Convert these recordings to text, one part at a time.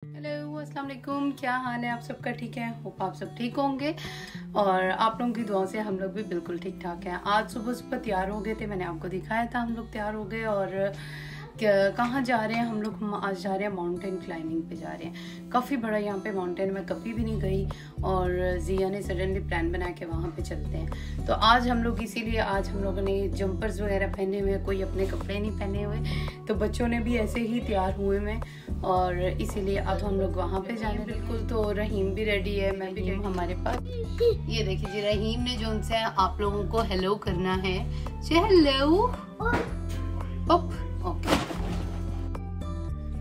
Hello अस्सलाम वालेकुम, क्या हाल है आप सबका? ठीक है, होप आप सब ठीक होंगे और आप लोगों की दुआ से हम लोग भी बिल्कुल ठीक ठाक हैं। आज सुबह सुबह तैयार हो गए थे, मैंने आपको दिखाया था हम लोग तैयार हो गए। और कहाँ जा रहे हैं हम लोग? हम आज जा रहे हैं माउंटेन क्लाइंबिंग पे जा रहे हैं। काफ़ी बड़ा यहाँ पे माउंटेन, मैं कभी भी नहीं गई और जिया ने सडनली प्लान बना के वहाँ पे चलते हैं। तो आज हम लोग इसीलिए आज हम लोगों ने जंपर्स वगैरह पहने हुए, कोई अपने कपड़े नहीं पहने हुए, तो बच्चों ने भी ऐसे ही तैयार हुए में और इसीलिए अब हम लोग वहाँ पे जाने बिल्कुल। तो रहीम भी रेडी है, मैं भी रहीम हमारे पास। ये देखिए जी, रहीम ने जो उनसे आप लोगों को हेलो करना है, से हेलो ओके।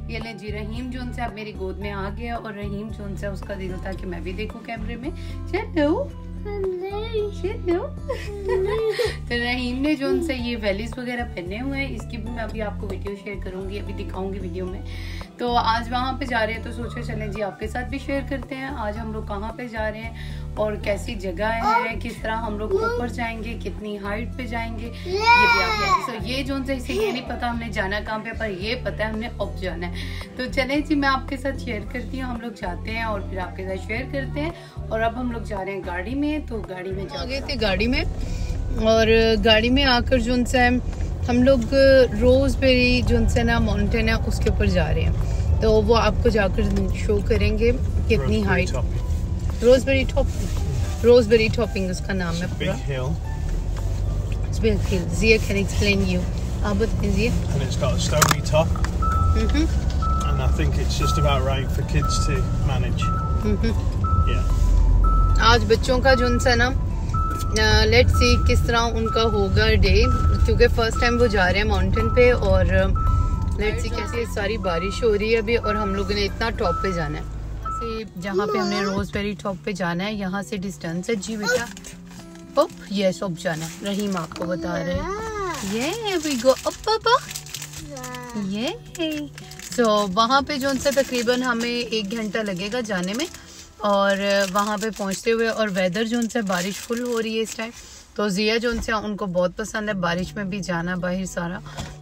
ये ले जी, रहीम जो उनसे अब मेरी गोद में आ गया और रहीम जो उनसे उसका दिल था कि मैं भी देखूं कैमरे में। चलो चलो तो रहीम ने जो उनसे ये वैलीज वगैरह पहने हुए हैं, इसकी भी मैं अभी आपको वीडियो शेयर करूंगी, अभी दिखाऊंगी वीडियो में। तो आज वहाँ पे जा रहे हैं तो सोचे चलें जी आपके साथ भी शेयर करते हैं आज हम लोग कहाँ पे जा रहे हैं और कैसी जगह है, किस तरह हम लोग ऊपर जाएंगे, कितनी हाइट पे जाएंगे, ये भी आप तो ये जो उनसे इसे ये नहीं पता हमने जाना कहाँ पे, पर ये पता है हमने अब जाना है। तो चलें जी, मैं आपके साथ शेयर करती हूँ, हम लोग जाते हैं और फिर आपके साथ शेयर करते हैं। और अब हम लोग जा रहे हैं गाड़ी में, तो गाड़ी में जा गए थे गाड़ी में और गाड़ी में आकर जो उनसे हम लोग रोजबेरी जो उनसे ना माउंटेन है उसके ऊपर जा रहे हैं। तो वो आपको जाकर शो करेंगे कितनी हाइट। रोजबेरी टॉपिंग उसका नाम है पूरा। Big hill. Zia can explain you. आप बताएं Zia. And it's got a stony top. And I think it's just about right for kids to manage. Yeah. आज बच्चों का जो उनसा ना लेट्स सी किस तरह उनका होगा डे, क्योंकि फर्स्ट टाइम वो जा रहे हैं माउंटेन पे और लेट्स सी कैसे सारी बारिश हो रही है अभी और हम लोगों ने इतना टॉप पे जाना है। से जहाँ पे हमने रोजबेरी टॉप पे जाना है, यहाँ से डिस्टेंस है जी बेटा। ओप यस, अब जाना है, रहीम आपको बता रहे हैं। ये वी गो अप ये सो वहाँ पे जो उनसे तकरीबन हमें 1 घंटा लगेगा जाने में और वहाँ पे पहुँचते हुए। और वेदर जो उनसे बारिश फुल हो रही है इस टाइम, तो जिया जो उनसे उनको बहुत पसंद है बारिश में भी जाना बाहर सारा,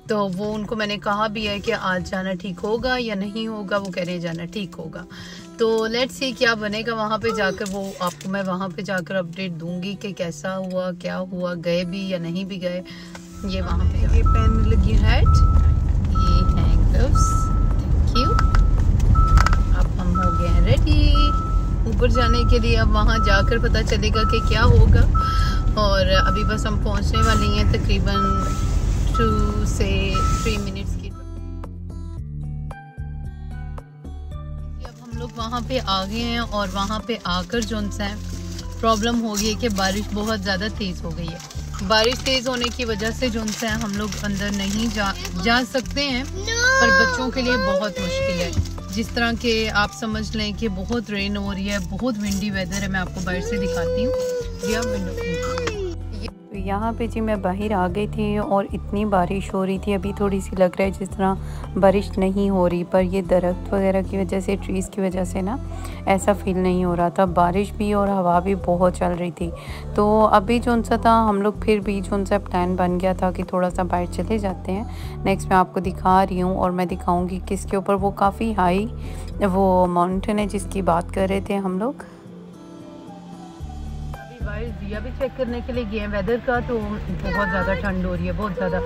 तो वो उनको मैंने कहा भी है कि आज जाना ठीक होगा या नहीं होगा, वो कह रहे हैं जाना ठीक होगा। तो लेट्स सी क्या बनेगा वहाँ पे जाकर, वो आपको मैं वहाँ पे जाकर अपडेट दूंगी कि कैसा हुआ क्या हुआ, गए भी या नहीं भी गए। ये वहाँ पे ये पहन लगी हैट, ये हैं ग्लव्स, थैंक यू। अब हम हो गए हैं रेडी ऊपर जाने के लिए। अब वहाँ जाकर पता चलेगा कि क्या होगा और अभी बस हम पहुँचने वाली हैं तकरीबन 2 से 3 मिनट्स की। अब हम लोग वहाँ पे आ गए हैं और वहाँ पे आकर जो उनसे प्रॉब्लम हो गई है कि बारिश बहुत ज़्यादा तेज़ हो गई है। बारिश तेज़ होने की वजह से जो उनसे हम लोग अंदर नहीं जा सकते हैं, पर बच्चों के लिए बहुत मुश्किल है। जिस तरह के आप समझ लें कि बहुत रेन हो रही है, बहुत विंडी वेदर है। मैं आपको बाहर से दिखाती हूँ। यहाँ पे जी मैं बाहर आ गई थी और इतनी बारिश हो रही थी, अभी थोड़ी सी लग रहा है जिस तरह बारिश नहीं हो रही, पर ये दरख्त वगैरह की वजह से, ट्रीज़ की वजह से ना ऐसा फील नहीं हो रहा था। बारिश भी और हवा भी बहुत चल रही थी। तो अभी जो उनसा था हम लोग फिर भी जो उनसा प्लान बन गया था कि थोड़ा सा बाहर चले जाते हैं। नेक्स्ट मैं आपको दिखा रही हूँ और मैं दिखाऊँगी किसके ऊपर, वो काफ़ी हाई वो माउंटेन है जिसकी बात कर रहे थे हम लोग। दिया भी चेक करने के लिए गए हैं वेदर का, तो बहुत ज़्यादा ठंड हो रही है, बहुत ज़्यादा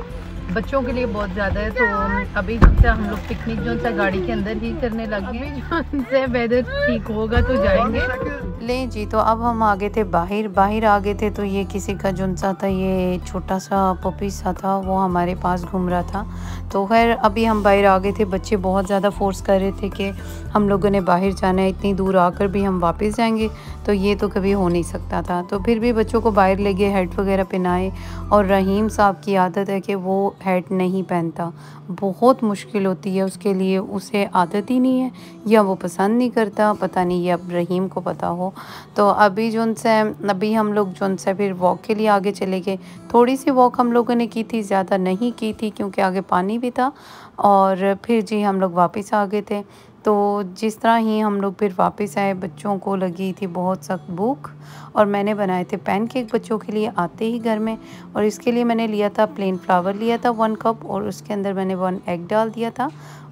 बच्चों के लिए बहुत ज़्यादा है। तो अभी जब हम लोग पिकनिक जो सा गाड़ी के अंदर ही करने लगे हैं, जो वेदर ठीक होगा तो जाएंगे। ले जी, तो अब हम आ गए थे बाहर आ गए थे। तो ये किसी का जो सा था, ये छोटा सा पपी सा था, वो हमारे पास घूम रहा था। तो खैर अभी हम बाहर आ गए थे, बच्चे बहुत ज़्यादा फोर्स कर रहे थे कि हम लोगों ने बाहर जाना है, इतनी दूर आकर भी हम वापस जाएंगे, तो ये तो कभी हो नहीं सकता था। तो फिर भी बच्चों को बाहर ले गए, हेड वगैरह पहनाए। और रहीम साहब की आदत है कि वो हेड नहीं पहनता, बहुत मुश्किल होती है उसके लिए, उसे आदत ही नहीं है या वो पसंद नहीं करता, पता नहीं, ये अब रहीम को पता हो। तो अभी जो उनसे अभी हम लोग जो उनसे फिर वॉक के लिए आगे चले गए। थोड़ी सी वॉक हम लोगों ने की थी, ज़्यादा नहीं की थी क्योंकि आगे पानी भी था। और फिर जी हम लोग वापस आ गए थे। तो जिस तरह ही हम लोग फिर वापस आए, बच्चों को लगी थी बहुत सख्त भूख और मैंने बनाए थे पैनकेक बच्चों के लिए आते ही घर में। और इसके लिए मैंने लिया था प्लेन फ्लावर लिया था 1 कप और उसके अंदर मैंने 1 एग डाल दिया था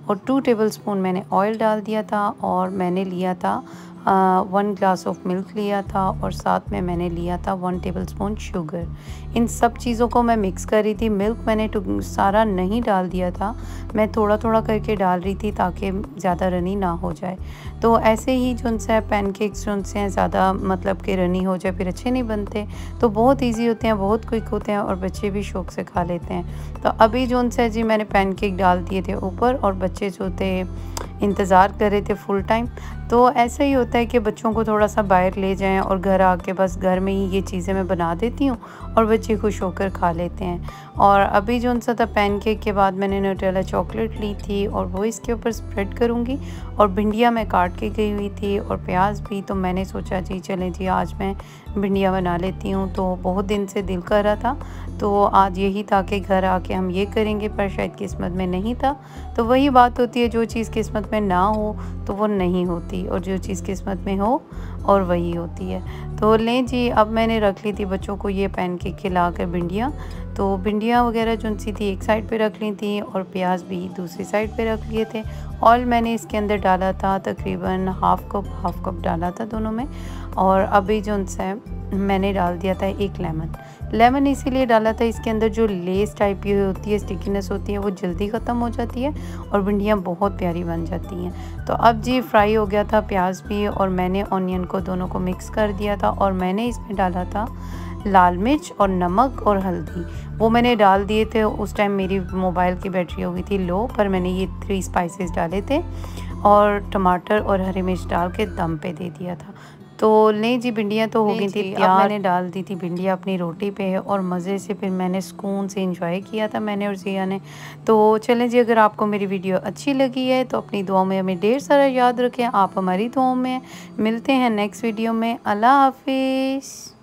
और 2 टेबलस्पून मैंने ऑयल डाल दिया था और मैंने लिया था 1 ग्लास ऑफ मिल्क लिया था और साथ में मैंने लिया था 1 टेबलस्पून शुगर। इन सब चीज़ों को मैं मिक्स कर रही थी। मिल्क मैंने सारा नहीं डाल दिया था, मैं थोड़ा थोड़ा करके डाल रही थी ताकि ज़्यादा रनी ना हो जाए। तो ऐसे ही जो है पैनकेक्स जो हैं ज़्यादा मतलब कि रनी हो जाए फिर अच्छे नहीं बनते। तो बहुत ईजी होते हैं, बहुत क्विक होते हैं और बच्चे भी शौक़ से खा लेते हैं। तो अभी जो है जी मैंने पैनकेक डाल दिए थे ऊपर और बच्चे जो थे इंतज़ार कर रहे थे फुल टाइम। तो ऐसा ही होता है कि बच्चों को थोड़ा सा बाहर ले जाएं और घर आके बस घर में ही ये चीज़ें मैं बना देती हूँ और बच्चे खुश होकर खा लेते हैं। और अभी जो सा था पैनकेक के बाद मैंने न्यूटेला चॉकलेट ली थी और वो इसके ऊपर स्प्रेड करूँगी। और भिंडियाँ मैं काट के गई हुई थी और प्याज भी, तो मैंने सोचा जी चलें जी आज मैं भिंडियाँ बना लेती हूँ। तो बहुत दिन से दिल कर रहा था, तो आज यही था कि घर आके हम ये करेंगे, पर शायद किस्मत में नहीं था। तो वही बात होती है, जो चीज़ किस्मत में ना हो तो वो नहीं होती और जो चीज़ किस्मत में हो और वही होती है। तो लें जी, अब मैंने रख ली थी बच्चों को ये पैनकेक खिला कर भिंडियाँ। तो भिंडियाँ वगैरह जो सी थी एक साइड पे रख ली थी और प्याज भी दूसरी साइड पे रख लिए थे। ऑयल मैंने इसके अंदर डाला था तकरीबन हाफ़ कप डाला था दोनों में। और अभी जो है मैंने डाल दिया था 1 लेमन इसीलिए डाला था, इसके अंदर जो लेस टाइप की होती है, स्टिकीनेस होती है, वो जल्दी ख़त्म हो जाती है और भिंडियाँ बहुत प्यारी बन जाती हैं। तो अब जी फ्राई हो गया था प्याज भी और मैंने ऑनियन को दोनों को मिक्स कर दिया था और मैंने इसमें डाला था लाल मिर्च और नमक और हल्दी। वो मैंने डाल दिए थे, उस टाइम मेरी मोबाइल की बैटरी हो गई थी लो, पर मैंने ये 3 स्पाइसेस डाले थे और टमाटर और हरी मिर्च डाल के दम पे दे दिया था। तो लें जी, भिंडियाँ तो हो गई थी तैयार। मैंने डाल दी थी भिंडियाँ अपनी रोटी पे और मज़े से फिर मैंने सुकून से एंजॉय किया था मैंने और जिया ने। तो चलें जी, अगर आपको मेरी वीडियो अच्छी लगी है तो अपनी दुआओं में हमें ढेर सारा याद रखें। आप हमारी दुआओं में। मिलते हैं नेक्स्ट वीडियो में। अल्लाह हाफिज़।